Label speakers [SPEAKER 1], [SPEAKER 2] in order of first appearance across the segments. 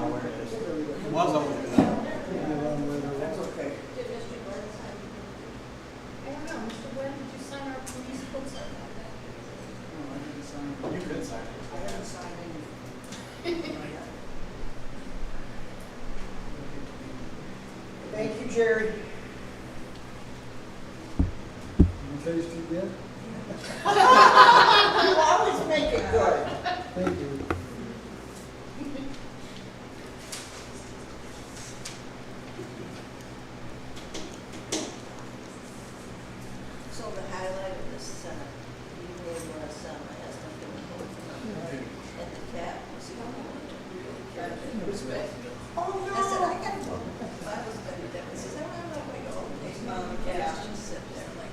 [SPEAKER 1] where it is. It was over there.
[SPEAKER 2] That's okay.
[SPEAKER 3] I don't know, Mr. Webb, did you sign our police books like that?
[SPEAKER 1] You could sign it.
[SPEAKER 2] I haven't signed anything. Thank you, Jerry.
[SPEAKER 4] You taste it yet?
[SPEAKER 2] You always make it good.
[SPEAKER 4] Thank you.
[SPEAKER 5] So the highlight of this evening was, I asked them to report and the cat was the only one that really tried to respect.
[SPEAKER 2] Oh,
[SPEAKER 5] I said, I gotta go. I was gonna do that. He says, I'm not gonna go. The cat just sit there like,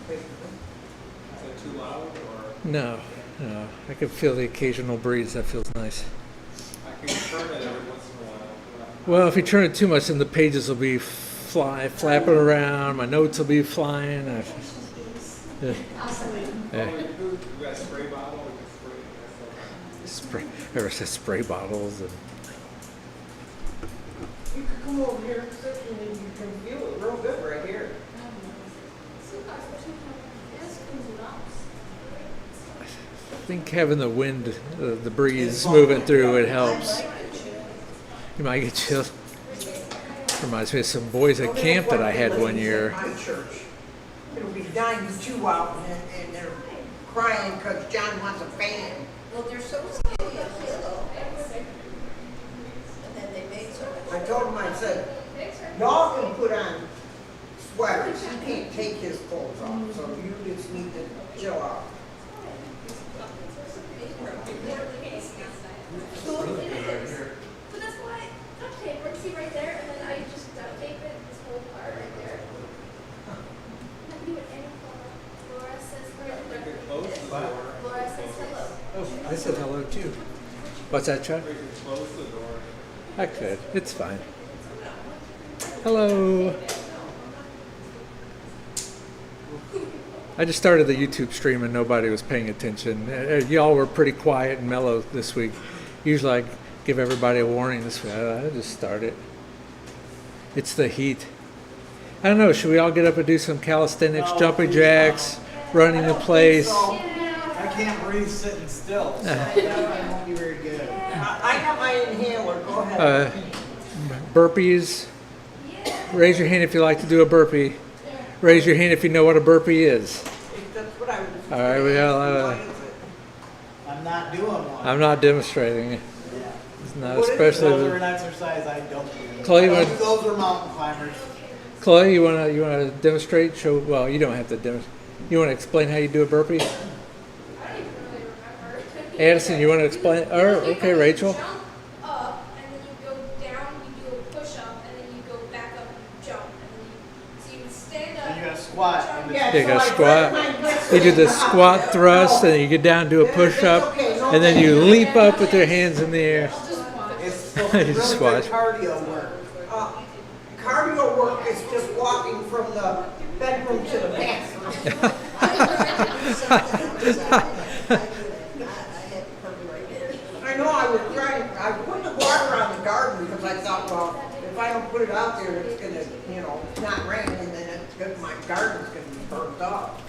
[SPEAKER 1] Is it too loud or?
[SPEAKER 6] No, no. I can feel the occasional breeze. That feels nice.
[SPEAKER 1] I can turn it every once in a while.
[SPEAKER 6] Well, if you turn it too much, then the pages will be flapping around. My notes will be flying. Yeah. Yeah.
[SPEAKER 1] You got a spray bottle? We can spray it.
[SPEAKER 6] Ever said spray bottles and
[SPEAKER 2] You could come over here and sit and then you can feel it real good right here.
[SPEAKER 6] I think having the wind, the breeze moving through it helps. You might get chilled. Reminds me of some boys at camp that I had one year.
[SPEAKER 2] My church. It'll be 92 out and they're crying because John wants a fan.
[SPEAKER 5] well, they're so skinny and little. And then they made so much.
[SPEAKER 2] I told him, I said, y'all can put on sweaters. He can't take his clothes off, so you just need to chill out.
[SPEAKER 3] So that's why duct tape works, see right there, and then I just duct tape it, this whole part right there. Not do it any color. Laura says,
[SPEAKER 1] You could close the door.
[SPEAKER 3] Laura says hello.
[SPEAKER 6] Oh, I said hello too. What's that, Chuck?
[SPEAKER 1] We could close the door.
[SPEAKER 6] I could. It's fine. Hello. I just started the YouTube stream and nobody was paying attention. Y'all were pretty quiet and mellow this week. Usually I give everybody a warning this week. I just started. It's the heat. I don't know. Should we all get up and do some calisthenics, jumping jacks, running the place?
[SPEAKER 1] I can't breathe sitting still, so that won't be very good.
[SPEAKER 2] I got my inhaler, go ahead.
[SPEAKER 6] Burpees. Raise your hand if you like to do a burpee. Raise your hand if you know what a burpee is.
[SPEAKER 2] That's what I was.
[SPEAKER 6] All right, we got.
[SPEAKER 1] I'm not doing one.
[SPEAKER 6] I'm not demonstrating it.
[SPEAKER 1] Yeah.
[SPEAKER 6] It's not
[SPEAKER 2] What is it?
[SPEAKER 1] Those are
[SPEAKER 6] especially.
[SPEAKER 1] an exercise I don't do.
[SPEAKER 6] Chloe,
[SPEAKER 1] Those are mountain climbers.
[SPEAKER 6] Chloe, you wanna demonstrate? Show. Well, you don't have to demonstrate. You wanna explain how you do a burpee?
[SPEAKER 3] I don't even really remember.
[SPEAKER 6] Addison, you wanna explain? Or okay, Rachel.
[SPEAKER 3] Jump up, and then you go down, you do a push-up, and then you go back up and jump. And then so you stand up.
[SPEAKER 1] And you gotta squat.
[SPEAKER 3] jump,
[SPEAKER 1] in
[SPEAKER 2] Yeah,
[SPEAKER 6] You
[SPEAKER 2] so
[SPEAKER 6] got
[SPEAKER 2] I
[SPEAKER 6] squat.
[SPEAKER 2] dressed my dress
[SPEAKER 6] You do the
[SPEAKER 2] in house.
[SPEAKER 6] squat thrust, and then you get down, do a push up, and then you leap up with your hands in the air.
[SPEAKER 1] It's supposed to be
[SPEAKER 6] You
[SPEAKER 1] really
[SPEAKER 6] just
[SPEAKER 1] good
[SPEAKER 6] watch.
[SPEAKER 1] cardio work.
[SPEAKER 2] Cardio work is just walking from the bedroom to the bathroom.
[SPEAKER 5] I had to come right in.
[SPEAKER 2] I know I was trying, I put the water on the garden because I thought, well, if I don't put it out there, it's gonna, not rain and then it's gonna, my garden's gonna be burnt up.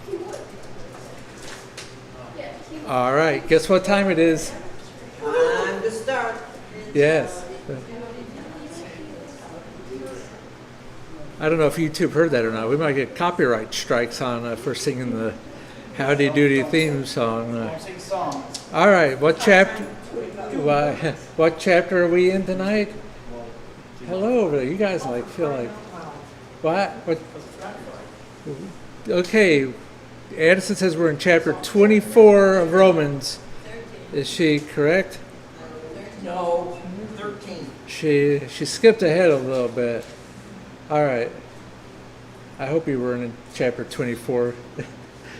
[SPEAKER 6] All right. Guess what time it is?
[SPEAKER 2] Time to start.
[SPEAKER 6] Yes. I don't know if YouTube heard that or not. We might get copyright strikes on for singing the Howdy Doody theme song.
[SPEAKER 1] Don't sing songs.
[SPEAKER 6] All right, what chapter? What chapter are we in tonight? Hello over there. You guys feel like what? What? Okay, Addison says we're in chapter 24 of Romans. Is she correct?
[SPEAKER 2] No, 13.
[SPEAKER 6] She skipped ahead a little bit. All right. I hope you were in chapter 24. She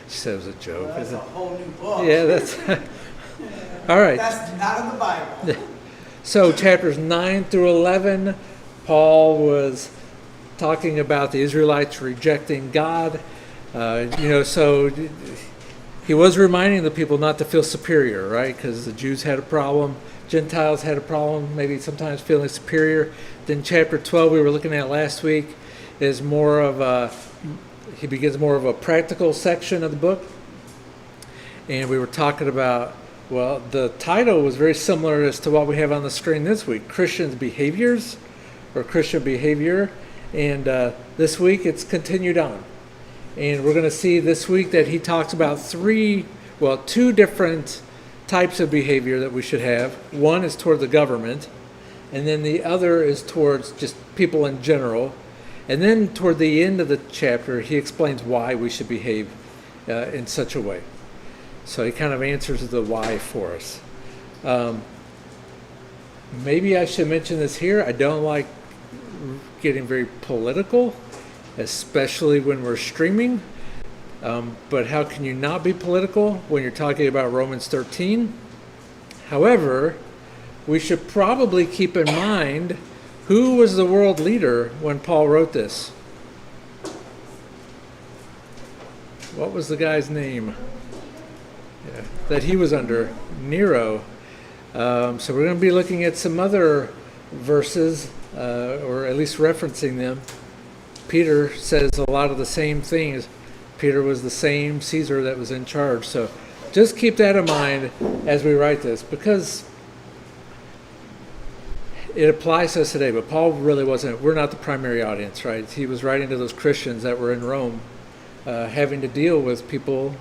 [SPEAKER 6] said it was a joke.
[SPEAKER 1] Well, that's a whole new book.
[SPEAKER 6] Yeah, that's all right.
[SPEAKER 1] That's not in the Bible.
[SPEAKER 6] So chapters 9 through 11, Paul was talking about the Israelites rejecting God. So he was reminding the people not to feel superior, right? Because the Jews had a problem, Gentiles had a problem, maybe sometimes feeling superior. Then chapter 12 we were looking at last week is more of he begins more of a practical section of the book. And we were talking about, well, the title was very similar as to what we have on the screen this week, Christians' Behaviors, or Christian Behavior. And this week it's continued on. And we're going to see this week that he talks about two different types of behavior that we should have. One is toward the government, and then the other is towards just people in general. And then toward the end of the chapter, he explains why we should behave in such a way. So he kind of answers the why for us. Maybe I should mention this here. I don't like getting very political, especially when we're streaming. But how can you not be political when you're talking about Romans 13? However, we should probably keep in mind who was the world leader when Paul wrote this. What was the guy's name that he was under? Nero. So we're going to be looking at some other verses, or at least referencing them. Peter says a lot of the same things. Peter was the same Caesar that was in charge. So just keep that in mind as we write this, because it applies to us today. But Paul really we're not the primary audience, right? He was writing to those Christians that were in Rome, having to deal with people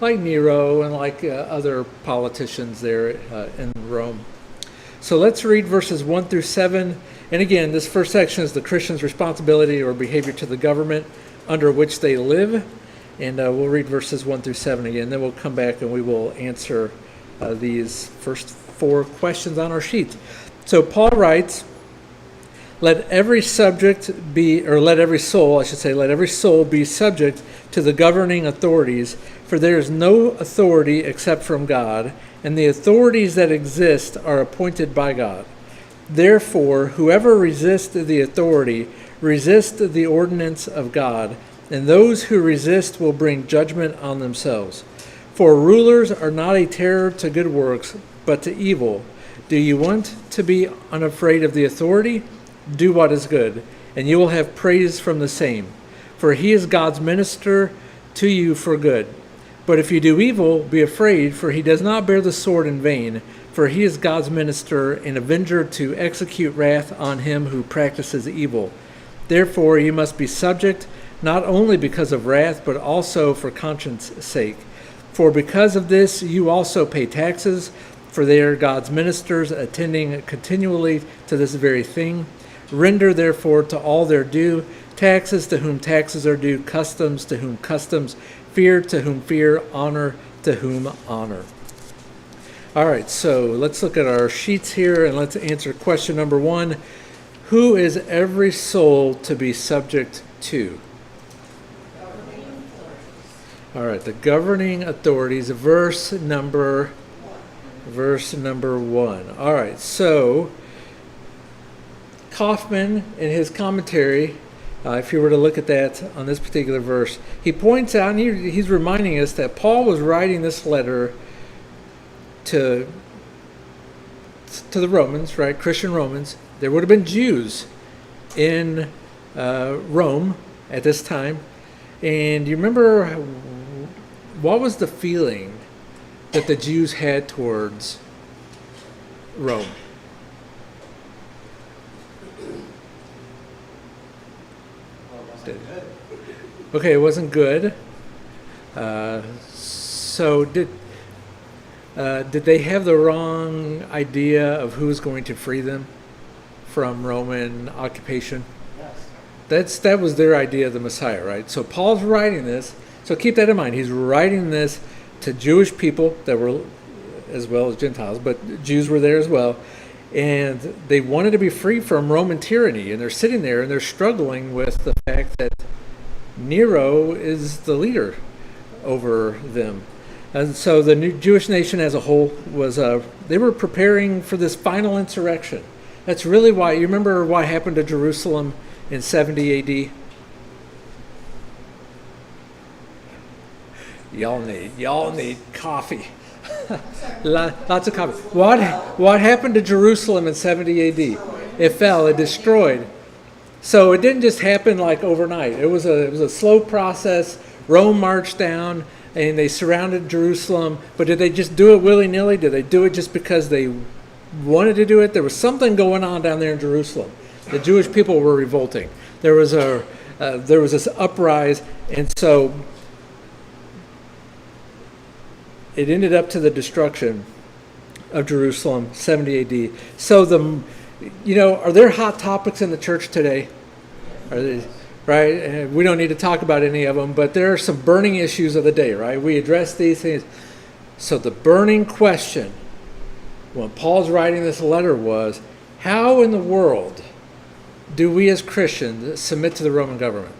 [SPEAKER 6] like Nero and like other politicians there in Rome. So let's read verses 1 through 7. And again, this first section is the Christian's responsibility or behavior to the government under which they live. And we'll read verses 1 through 7 again. Then we'll come back and we will answer these first 4 questions on our sheet. So Paul writes, let every soul be subject to the governing authorities, for there is no authority except from God, and the authorities that exist are appointed by God. Therefore, whoever resists the authority resists the ordinance of God, and those who resist will bring judgment on themselves. For rulers are not a terror to good works, but to evil. Do you want to be unafraid of the authority? Do what is good, and you will have praise from the same. For he is God's minister to you for good. But if you do evil, be afraid, for he does not bear the sword in vain. For he is God's minister, an avenger to execute wrath on him who practices evil. Therefore you must be subject, not only because of wrath, but also for conscience' sake. For because of this you also pay taxes, for they are God's ministers, attending continually to this very thing. Render therefore to all their due, taxes to whom taxes are due, customs to whom customs, fear to whom fear, honor to whom honor. All right, so let's look at our sheets here and let's answer question number 1. Who is every soul to be subject to? All right, the governing authorities, verse number 1. All right, so Kaufman in his commentary, if you were to look at that on this particular verse, he points out, and he's reminding us that Paul was writing this letter to the Romans, right? Christian Romans. There would have been Jews in Rome at this time. And you remember, what was the feeling that the Jews had towards Rome? Okay, it wasn't good. So did they have the wrong idea of who was going to free them from Roman occupation?
[SPEAKER 1] Yes.
[SPEAKER 6] That was their idea of the Messiah, right? So Paul's writing this. So keep that in mind. He's writing this to Jewish people that were as well as Gentiles, but Jews were there as well. And they wanted to be free from Roman tyranny. And they're sitting there and they're struggling with the fact that Nero is the leader over them. And so the new Jewish nation as a whole was, they were preparing for this final insurrection. That's really why, you remember what happened to Jerusalem in 70 AD? Y'all need coffee. Lots of coffee. What happened to Jerusalem in 70 AD? It fell, it destroyed. So it didn't just happen like overnight. It was a slow process. Rome marched down and they surrounded Jerusalem. But did they just do it willy-nilly? Did they do it just because they wanted to do it? There was something going on down there in Jerusalem. The Jewish people were revolting. There was this uprising, and so it ended up to the destruction of Jerusalem, 70 AD. So are there hot topics in the church today? Are they, right? We don't need to talk about any of them, but there are some burning issues of the day, right? We address these things. So the burning question when Paul's writing this letter was, how in the world do we as Christians submit to the Roman government?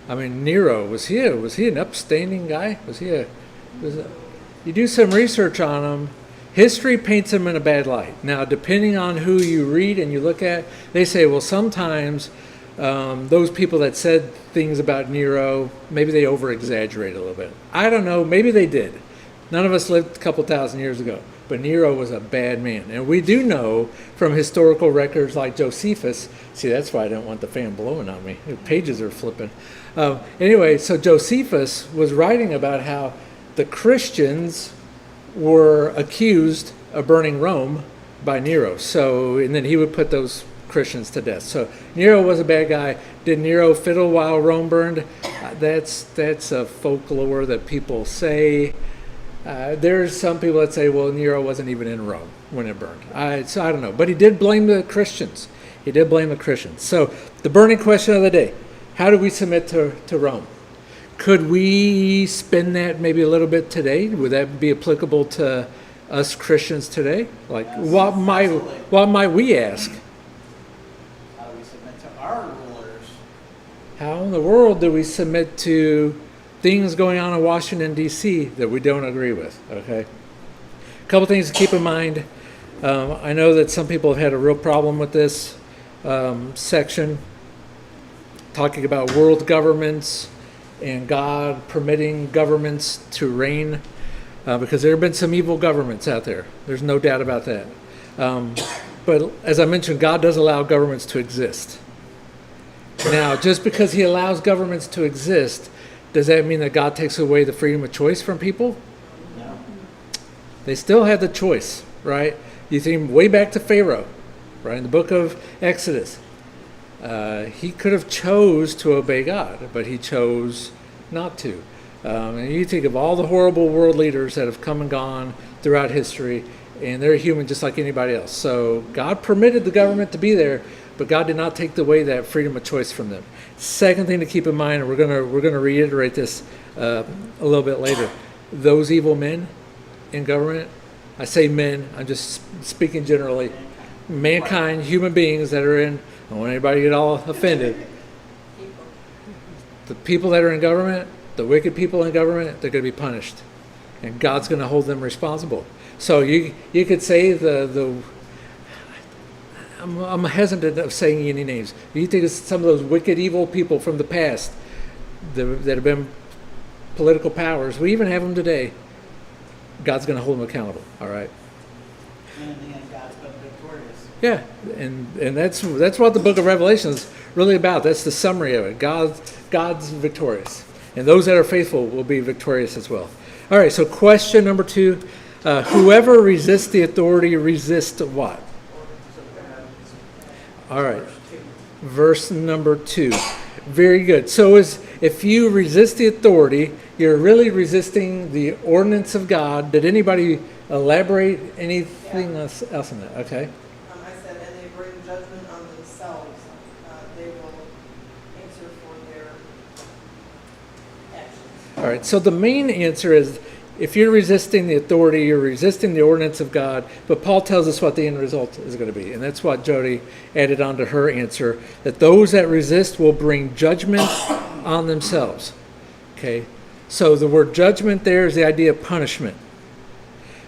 [SPEAKER 6] I mean, Nero, was he an upstanding guy? You do some research on him, history paints him in a bad light. Now, depending on who you read and you look at, they say, well, sometimes those people that said things about Nero, maybe they over-exaggerate a little bit. I don't know, maybe they did. None of us lived a couple thousand years ago, but Nero was a bad man. And we do know from historical records like Josephus, see, that's why I don't want the fan blowing on me. The pages are flipping. Anyway, so Josephus was writing about how the Christians were accused of burning Rome by Nero. So, and then he would put those Christians to death. So Nero was a bad guy. Did Nero fiddle while Rome burned? That's a folklore that people say. There's some people that say, well, Nero wasn't even in Rome when it burned. So I don't know. But he did blame the Christians. So the burning question of the day, how do we submit to Rome? Could we spin that maybe a little bit today? Would that be applicable to us Christians today? Like,
[SPEAKER 1] Yes,
[SPEAKER 6] what might we ask?
[SPEAKER 1] How do we submit to our rulers?
[SPEAKER 6] How in the world do we submit to things going on in Washington, D.C. that we don't agree with? Okay. A couple things to keep in mind. I know that some people have had a real problem with this section, talking about world governments and God permitting governments to reign, because there have been some evil governments out there. There's no doubt about that. But as I mentioned, God does allow governments to exist. Now, just because he allows governments to exist, does that mean that God takes away the freedom of choice from people?
[SPEAKER 1] No.
[SPEAKER 6] They still have the choice, right? You think way back to Pharaoh, right? In the book of Exodus. He could have chose to obey God, but he chose not to. And you think of all the horrible world leaders that have come and gone throughout history, and they're human just like anybody else. So God permitted the government to be there, but God did not take away that freedom of choice from them. Second thing to keep in mind, and we're gonna reiterate this a little bit later, those evil men in government, I say men, I'm just speaking generally, mankind, human beings that are in, I don't want anybody to get all offended. The people that are in government, the wicked people in government, they're going to be punished. And God's going to hold them responsible. So you could say I'm hesitant of saying any names. You think of some of those wicked, evil people from the past that have been political powers. We even have them today. God's going to hold them accountable, all right?
[SPEAKER 1] And in the end, God's been victorious.
[SPEAKER 6] Yeah, and that's what the book of Revelation is really about. That's the summary of it. God's victorious. And those that are faithful will be victorious as well. All right, so question number 2. Whoever resists the authority resists what? All right, verse number 2. Very good. So if you resist the authority, you're really resisting the ordinance of God. Did anybody elaborate anything else on that? Okay.
[SPEAKER 2] I said, and they bring judgment on themselves. They will answer for their actions.
[SPEAKER 6] All right, so the main answer is If you're resisting the authority, you're resisting the ordinance of God. But Paul tells us what the end result is going to be. And that's what Jody added on to her answer, that those that resist will bring judgment on themselves. Okay? So the word judgment there is the idea of punishment.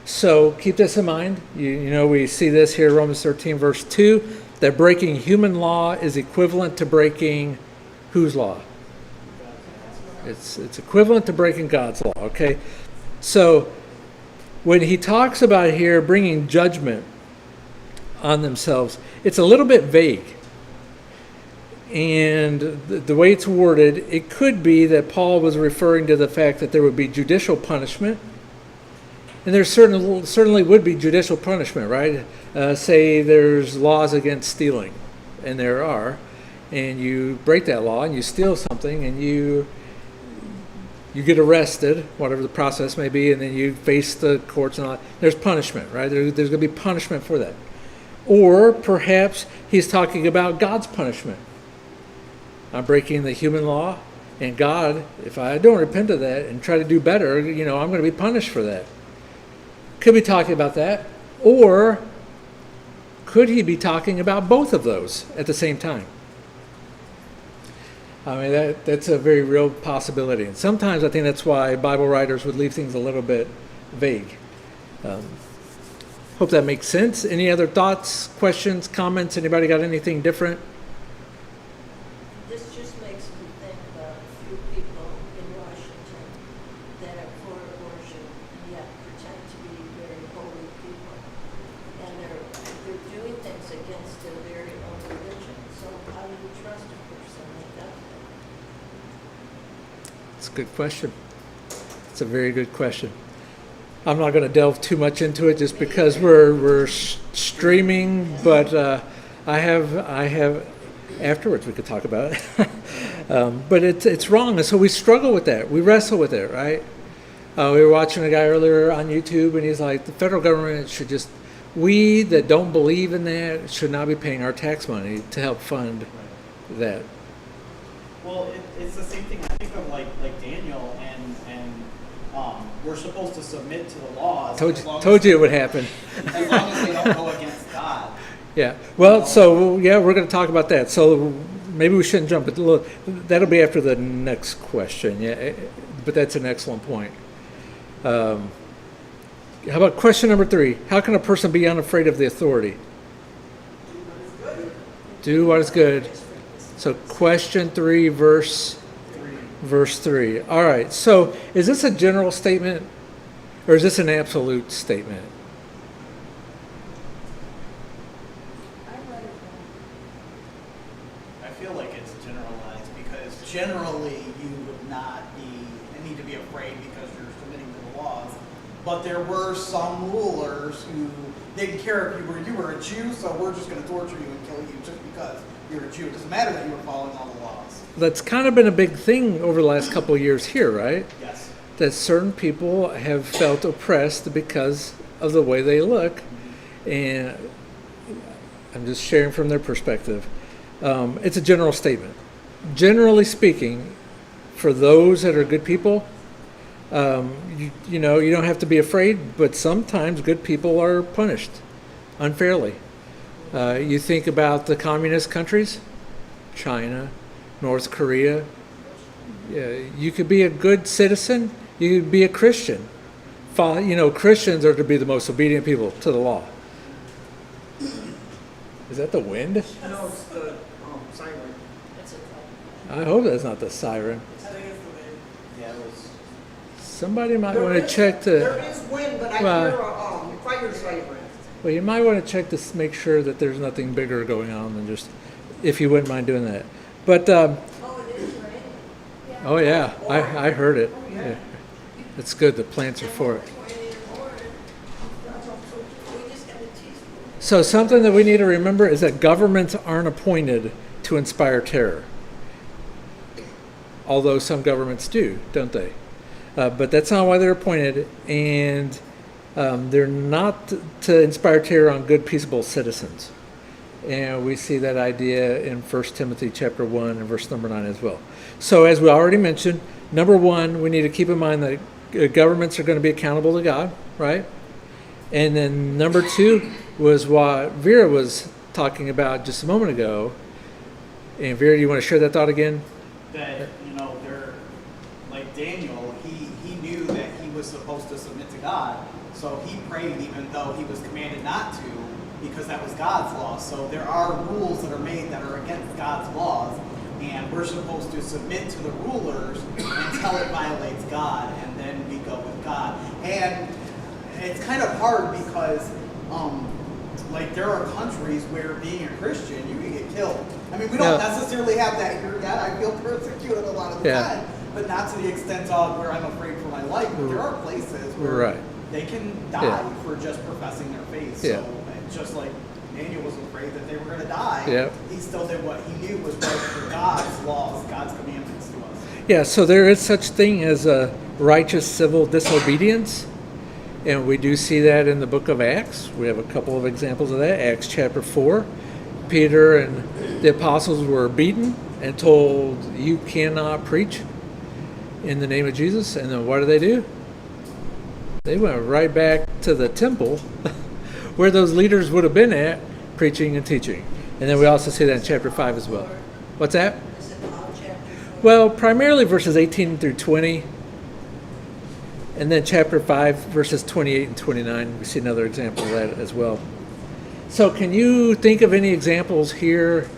[SPEAKER 6] So keep this in mind. You know, we see this here, Romans 13, verse 2, that breaking human law is equivalent to breaking whose law? It's equivalent to breaking God's law, okay? So when he talks about here bringing judgment on themselves, it's a little bit vague. And the way it's worded, it could be that Paul was referring to the fact that there would be judicial punishment. And there certainly would be judicial punishment, right? Say there's laws against stealing, and there are, and you break that law and you steal something and you get arrested, whatever the process may be, and then you face the courts and all that. There's punishment, right? There's going to be punishment for that. Or perhaps he's talking about God's punishment. I'm breaking the human law, and God, if I don't repent of that and try to do better, I'm going to be punished for that. Could be talking about that. Or could he be talking about both of those at the same time? I mean, that's a very real possibility. And sometimes I think that's why Bible writers would leave things a little bit vague. Hope that makes sense. Any other thoughts, questions, comments? Anybody got anything different?
[SPEAKER 5] This just makes me think about a few people in Washington that are for abortion and yet pretend to be very holy people. And they're doing things against their very own religion. So how do you trust a person like that?
[SPEAKER 6] It's a good question. It's a very good question. I'm not going to delve too much into it just because we're streaming, but I have afterwards we could talk about it. But it's wrong, and so we struggle with that. We wrestle with it, right? We were watching a guy earlier on YouTube, and he's like, the federal government should just, we that don't believe in that should not be paying our tax money to help fund that.
[SPEAKER 1] Well, it's the same thing. I think of like Daniel and we're supposed to submit to the laws.
[SPEAKER 6] Told you it would happen.
[SPEAKER 1] As long as they don't go against God.
[SPEAKER 6] Yeah. Well, so yeah, we're going to talk about that. So maybe we shouldn't jump, but look, that'll be after the next question. Yeah, but that's an excellent point. How about question number 3? How can a person be unafraid of the authority? Do what is good. So question 3, verse 3. All right. So is this a general statement or is this an absolute statement?
[SPEAKER 1] I feel like it's generalized because generally you would not need to be afraid because you're submitting to the laws. But there were some rulers who didn't care if you were a Jew, so we're just going to torture you and kill you just because you're a Jew. It doesn't matter that you were following all the laws.
[SPEAKER 6] That's kind of been a big thing over the last couple of years here, right?
[SPEAKER 1] Yes.
[SPEAKER 6] That certain people have felt oppressed because of the way they look. And I'm just sharing from their perspective. It's a general statement. Generally speaking, for those that are good people, you don't have to be afraid, but sometimes good people are punished unfairly. You think about the communist countries, China, North Korea. You could be a good citizen. You could be a Christian. Christians are to be the most obedient people to the law. Is that the wind?
[SPEAKER 2] No, it's the siren.
[SPEAKER 5] That's a
[SPEAKER 6] I hope that's not the siren.
[SPEAKER 2] I think it's the wind.
[SPEAKER 1] Yeah, it was.
[SPEAKER 6] Somebody might
[SPEAKER 2] There
[SPEAKER 6] want to
[SPEAKER 2] is-
[SPEAKER 6] check
[SPEAKER 2] There
[SPEAKER 6] the.
[SPEAKER 2] is wind, but I
[SPEAKER 6] Well,
[SPEAKER 2] hear a fire siren.
[SPEAKER 6] Well, you might want to check to make sure that there's nothing bigger going on than just, if you wouldn't mind doing that. But
[SPEAKER 5] Oh, it is raining.
[SPEAKER 6] oh yeah, I heard it. Yeah. It's good. The plants are for it.
[SPEAKER 5] 20 in the morning. We just got a teaspoon.
[SPEAKER 6] So something that we need to remember is that governments aren't appointed to inspire terror. Although some governments do, don't they? But that's not why they're appointed, and they're not to inspire terror on good, peaceable citizens. And we see that idea in 1 Timothy chapter 1 and verse number 9 as well. So as we already mentioned, number 1, we need to keep in mind that governments are going to be accountable to God, right? And then number 2 was what Vera was talking about just a moment ago. And Vera, do you want to share that thought again?
[SPEAKER 1] That, they're like Daniel, he knew that he was supposed to submit to God, so he prayed even though he was commanded not to, because that was God's law. So there are rules that are made that are against God's laws, and we're supposed to submit to the rulers until it violates God, and then we go with God. And it's kind of hard because like there are countries where being a Christian, you can get killed. I mean, we don't necessarily have that here yet. I feel persecuted a lot of the time, but not to the extent of where I'm afraid for my life. But there are places where they can die for just professing their faith. So just like Daniel was afraid that they were going to die, he still did what he knew was right for God's laws, God's commandments to us.
[SPEAKER 6] Yeah, so there is such thing as a righteous civil disobedience. And we do see that in the book of Acts. We have a couple of examples of that. Acts chapter 4. Peter and the apostles were beaten and told, you cannot preach in the name of Jesus. And then what do? They went right back to the temple where those leaders would have been at, preaching and teaching. And then we also see that in chapter 5 as well. What's that?
[SPEAKER 5] Is it all chapter 4?
[SPEAKER 6] Well, primarily verses 18 through 20. And then chapter 5, verses 28 and 29, we see another example of that as well. So can you think of any examples here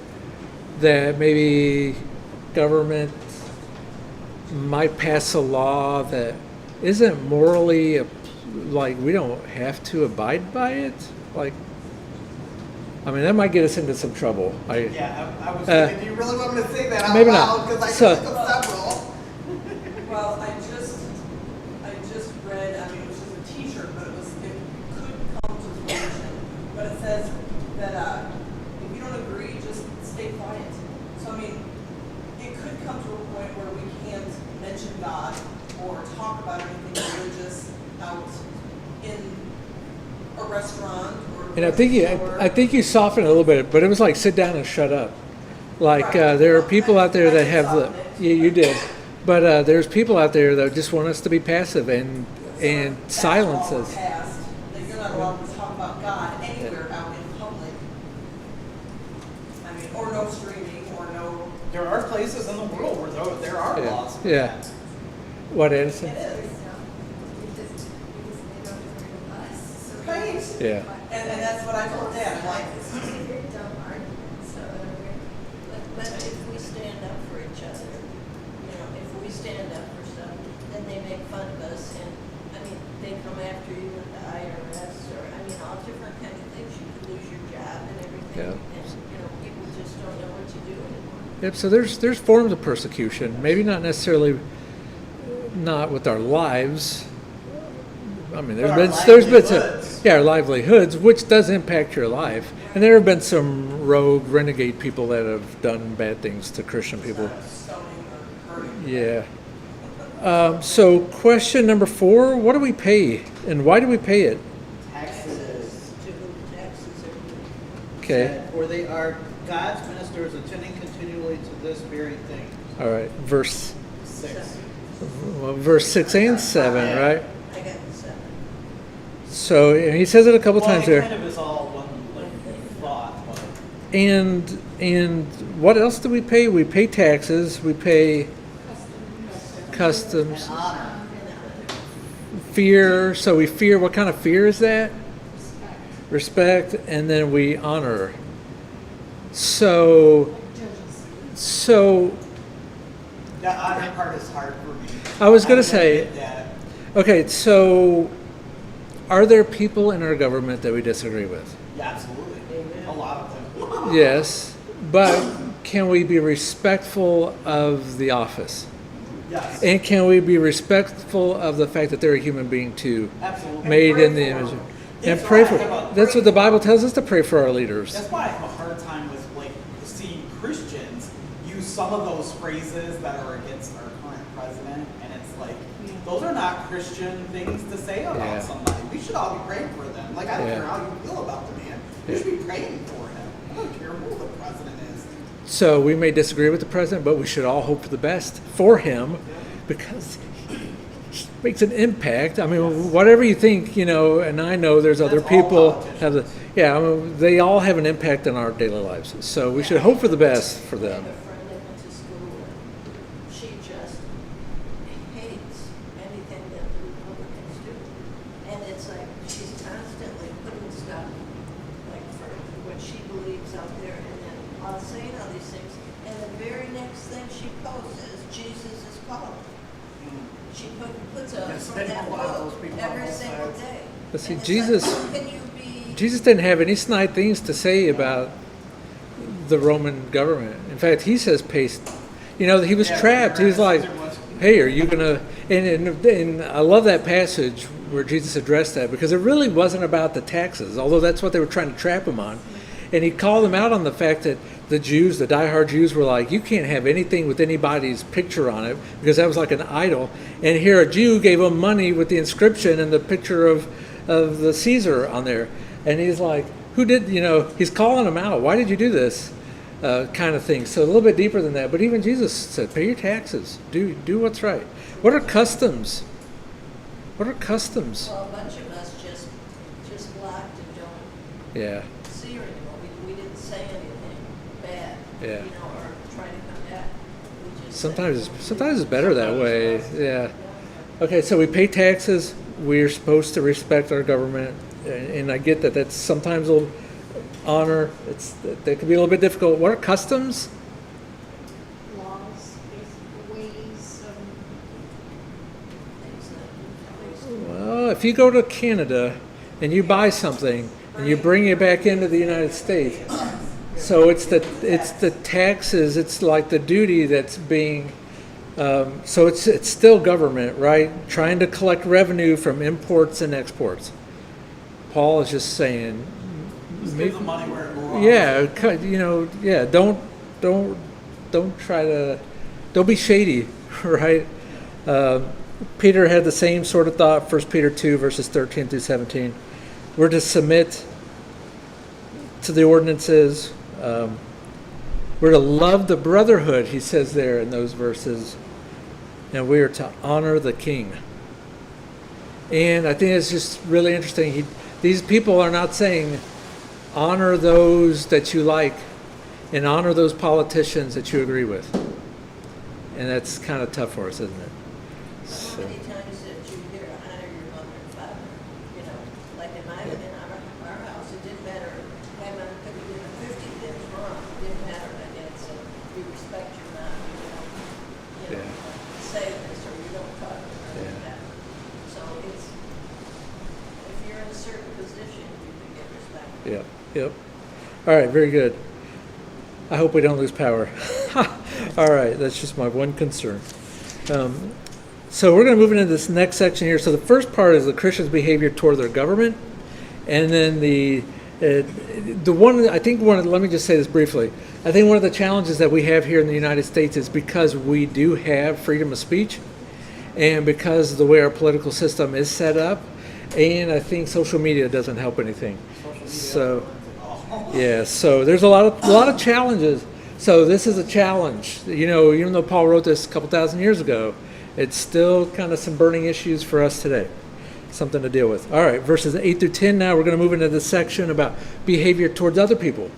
[SPEAKER 6] that maybe government might pass a law that isn't morally, like we don't have to abide by it? Like, I mean, that might get us into some trouble.
[SPEAKER 1] I was thinking, do you really want me to say that out
[SPEAKER 6] maybe
[SPEAKER 1] loud?
[SPEAKER 6] not.
[SPEAKER 1] Because I
[SPEAKER 6] So-
[SPEAKER 1] think of several.
[SPEAKER 7] Well, I just read, I mean, it was just a T-shirt, but it could come to fruition. But it says that if you don't agree, just stay quiet. So I mean, it could come to a point where we can't mention God or talk about anything religious out in a restaurant or.
[SPEAKER 6] And I think you softened it a little bit, but it was like sit down and shut up. Like
[SPEAKER 7] Right.
[SPEAKER 6] there are people out there
[SPEAKER 7] I
[SPEAKER 6] that
[SPEAKER 7] did
[SPEAKER 6] have the
[SPEAKER 7] soften it.
[SPEAKER 6] you did, but there's people out there that just want us to be passive and
[SPEAKER 7] That's
[SPEAKER 6] silence
[SPEAKER 7] all
[SPEAKER 6] us.
[SPEAKER 7] passed, that you're not allowed to talk about God anywhere out in public. I mean, or no streaming, or no.
[SPEAKER 1] There are places in the world where there are
[SPEAKER 6] Yeah.
[SPEAKER 1] laws. for
[SPEAKER 6] Yeah.
[SPEAKER 1] that.
[SPEAKER 6] What, Edison?
[SPEAKER 7] It is.
[SPEAKER 3] Because they don't agree with us. So
[SPEAKER 7] Right.
[SPEAKER 6] Yeah.
[SPEAKER 7] And that's what I told Dad, I'm like,
[SPEAKER 3] it's just a very dumb argument. So
[SPEAKER 5] But if we stand up for each other, if we stand up for stuff, then they make fun of us, and, I mean, they come after you with the IRS, or, I mean, all different kinds of things. You could lose your job and everything,
[SPEAKER 6] Yeah.
[SPEAKER 5] and, people just don't know what to do anymore.
[SPEAKER 6] Yep. So there's forms of persecution. Maybe not necessarily not with our lives. I mean,
[SPEAKER 1] But our
[SPEAKER 6] there's been some
[SPEAKER 1] livelihoods.
[SPEAKER 6] our livelihoods, which does impact your life. And there have been some rogue renegade people that have done bad things to Christian people.
[SPEAKER 7] stoning or hurting.
[SPEAKER 6] Yeah. So question number 4: what do we pay, and why do we pay it?
[SPEAKER 8] Taxes.
[SPEAKER 5] To whom taxes are due.
[SPEAKER 6] Okay.
[SPEAKER 8] Said, for they are God's ministers attending continually to this very thing.
[SPEAKER 6] All right. Verse
[SPEAKER 8] 6.
[SPEAKER 6] verse 6 and 7, right?
[SPEAKER 5] I got 7.
[SPEAKER 6] So and he says it a couple
[SPEAKER 1] Well,
[SPEAKER 6] times
[SPEAKER 1] it
[SPEAKER 6] there.
[SPEAKER 1] kind of is all one thought, but
[SPEAKER 6] And what else do we pay? We pay taxes. We pay customs,
[SPEAKER 8] And honor.
[SPEAKER 6] fear. So we fear. What kind of fear is that? Respect, and then we honor. So
[SPEAKER 1] that honor part is hard for me.
[SPEAKER 6] I was gonna
[SPEAKER 1] will
[SPEAKER 6] say-
[SPEAKER 1] admit that.
[SPEAKER 6] okay. So are there people in our government that we disagree with?
[SPEAKER 1] Yeah, absolutely. A lot of them.
[SPEAKER 6] Yes, but can we be respectful of the office?
[SPEAKER 1] Yes.
[SPEAKER 6] And can we be respectful of the fact that they're a human being too,
[SPEAKER 1] Absolutely.
[SPEAKER 6] made in the
[SPEAKER 1] And
[SPEAKER 6] image?
[SPEAKER 1] pray
[SPEAKER 6] of-
[SPEAKER 1] for
[SPEAKER 6] And
[SPEAKER 1] them.
[SPEAKER 6] pray for.
[SPEAKER 1] That's what I think
[SPEAKER 6] That's
[SPEAKER 1] about
[SPEAKER 6] what the Bible tells us to pray for our leaders.
[SPEAKER 1] That's why I have a hard time with seeing Christians use some of those phrases that are against our current president, and it's like those are not Christian things to say about
[SPEAKER 6] Yeah.
[SPEAKER 1] somebody. We should all be praying for them. Like I don't
[SPEAKER 6] Yeah.
[SPEAKER 1] care how you feel about the man, you should be praying for him. I don't care who the president is.
[SPEAKER 6] So we may disagree with the president, but we should all hope for the best for him, because makes an impact. I mean, whatever you think, and I know there's other
[SPEAKER 1] That's all
[SPEAKER 6] people
[SPEAKER 1] politicians.
[SPEAKER 6] I mean, they all have an impact on our daily lives. So we should hope for the best for
[SPEAKER 5] I
[SPEAKER 6] them.
[SPEAKER 5] have a friend that went to school and she just hates anything that the Republicans do. And it's like she's constantly putting stuff like for what she believes out there and then saying all these things. And the very next thing she posts is Jesus is calling. She puts
[SPEAKER 1] Yes,
[SPEAKER 5] from that
[SPEAKER 1] a lot of those
[SPEAKER 5] book
[SPEAKER 1] people on
[SPEAKER 5] every
[SPEAKER 1] both
[SPEAKER 5] single
[SPEAKER 1] sides.
[SPEAKER 5] day.
[SPEAKER 6] But see,
[SPEAKER 5] And it's
[SPEAKER 6] Jesus-
[SPEAKER 5] like, how can you be?
[SPEAKER 6] Jesus didn't have any snide things to say about the Roman government. In fact, he says, "Paste." He was
[SPEAKER 1] Yeah,
[SPEAKER 6] trapped. He was like,
[SPEAKER 1] Caesar was-
[SPEAKER 6] "Hey, are you gonna?" And I love that passage where Jesus addressed that because it really wasn't about the taxes, although that's what they were trying to trap him on. And he called them out on the fact that the Jews, the diehard Jews, were like, "You can't have anything with anybody's picture on it because that was like an idol." And here a Jew gave him money with the inscription and the picture of the Caesar on there. And he's like, "Who did?" He's calling them out. "Why did you do this?" Kind of thing. So a little bit deeper than that. But even Jesus said, "Pay your taxes. Do what's right." What are customs? What are customs?
[SPEAKER 5] Well, a bunch of us just blocked and don't
[SPEAKER 6] Yeah.
[SPEAKER 5] see her anymore. We didn't say anything bad,
[SPEAKER 6] Yeah.
[SPEAKER 5] or try to come back. We just
[SPEAKER 6] Sometimes it's better that way. Yeah. Okay, so we pay taxes. We're supposed to respect our government, and I get that. That's sometimes a little honor. That can be a little bit difficult. What are customs?
[SPEAKER 9] Laws, basic ways of
[SPEAKER 6] Well, if you go to Canada and you buy something and you bring it back into the United States, so it's the taxes. It's like the duty that's being. So it's still government, right? Trying to collect revenue from imports and exports. Paul is just saying,
[SPEAKER 1] Just give the money where it belongs.
[SPEAKER 6] yeah, don't try to, don't be shady, right? Peter had the same sort of thought. 1 Peter 2 verses 13 through 17. We're to submit to the ordinances. We're to love the brotherhood, he says there in those verses. And we are to honor the king. And I think it's just really interesting. These people are not saying honor those that you like and honor those politicians that you agree with. And that's kind of tough for us, isn't it?
[SPEAKER 5] How many times did you hear honor your mother and father? Like in our house, it didn't matter. My mom could have been 50 things wrong. It didn't matter. My dad said, "We respect your mom. You don't, say this or you don't talk to her like that." So it's if you're in a certain position, you can get respect.
[SPEAKER 6] Yep. All right, very good. I hope we don't lose power. All right, that's just my one concern. So we're going to move into this next section here. So the first part is the Christian's behavior toward their government, and then the one. I think one. Let me just say this briefly. I think one of the challenges that we have here in the United States is because we do have freedom of speech, and because of the way our political system is set up, and I think social media doesn't help anything. So there's a lot of challenges. So this is a challenge. Even though Paul wrote this a couple thousand years ago, it's still kind of some burning issues for us today. Something to deal with. All right, verses 8 through 10 now. We're going to move into this section about behavior towards other people.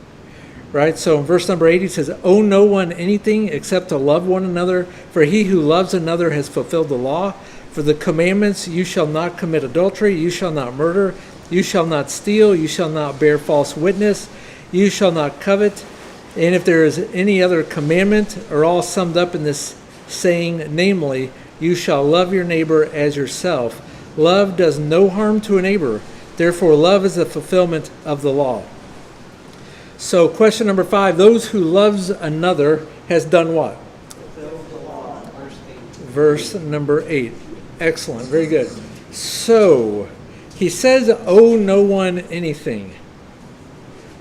[SPEAKER 6] Right? So in verse number 8, he says, "Owe no one anything except to love one another, for he who loves another has fulfilled the law. For the commandments, you shall not commit adultery, you shall not murder, you shall not steal, you shall not bear false witness, you shall not covet. And if there is any other commandment, are all summed up in this saying, namely, you shall love your neighbor as yourself. Love does no harm to a neighbor. Therefore, love is the fulfillment of the law." So question number 5, those who loves another has done what?
[SPEAKER 8] Fulfill the law, verse 8.
[SPEAKER 6] Verse number 8. Excellent, very good. So, he says, owe no one anything.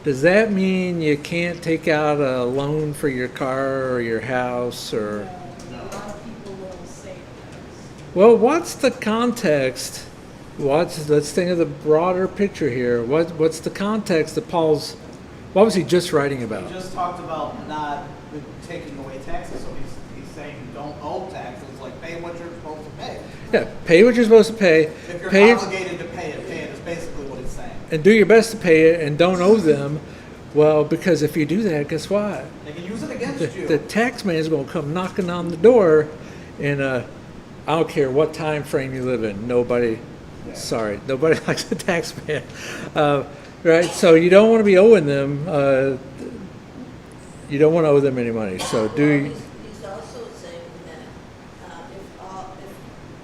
[SPEAKER 6] Does that mean you can't take out a loan for your car or your house or...
[SPEAKER 9] a lot of people will say that.
[SPEAKER 6] Well, what's the context? Let's think of the broader picture here. What's the context that Paul's... What was he just writing about?
[SPEAKER 1] He just talked about not taking away taxes, so he's saying don't owe taxes, like pay what you're supposed to pay.
[SPEAKER 6] Yeah, pay what you're supposed to pay.
[SPEAKER 1] If you're
[SPEAKER 6] Pay
[SPEAKER 1] obligated to pay it is basically what it's saying.
[SPEAKER 6] and do your best to pay it, and don't owe them. Well, because if you do that, guess what?
[SPEAKER 1] They can use it against you.
[SPEAKER 6] The tax man is going to come knocking on the door, and I don't care what time frame you live in. Nobody likes the tax man, right? So you don't want to be owing them. You don't want to owe them any money. So do.
[SPEAKER 5] Well, he's also saying that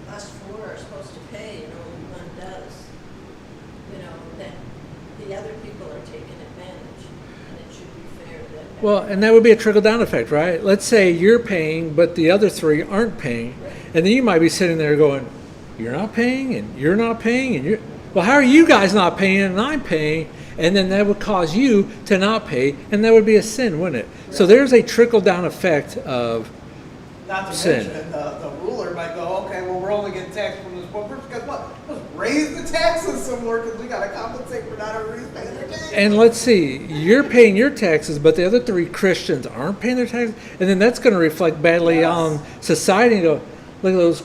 [SPEAKER 5] if us four are supposed to pay and only one does, then the other people are taking advantage, and it should be fair that.
[SPEAKER 6] Well, and that would be a trickle-down effect, right? Let's say you're paying, but the other three aren't paying, and then you might be sitting there going, "You're not paying, and you're not paying, and you're well. How are you guys not paying and I'm paying?" And then that would cause you to not pay, and that would be a sin, wouldn't it? So there's a trickle-down effect of
[SPEAKER 1] Not to
[SPEAKER 6] sin.
[SPEAKER 1] mention, the ruler might go, okay, well, we're only getting taxed from this one person. Guess what? Let's raise the taxes some more because we got to compensate for not everybody's paying their taxes.
[SPEAKER 6] And let's see, you're paying your taxes, but the other three Christians aren't paying their taxes, and then that's going to reflect badly
[SPEAKER 1] Yes.
[SPEAKER 6] on society and go, look at those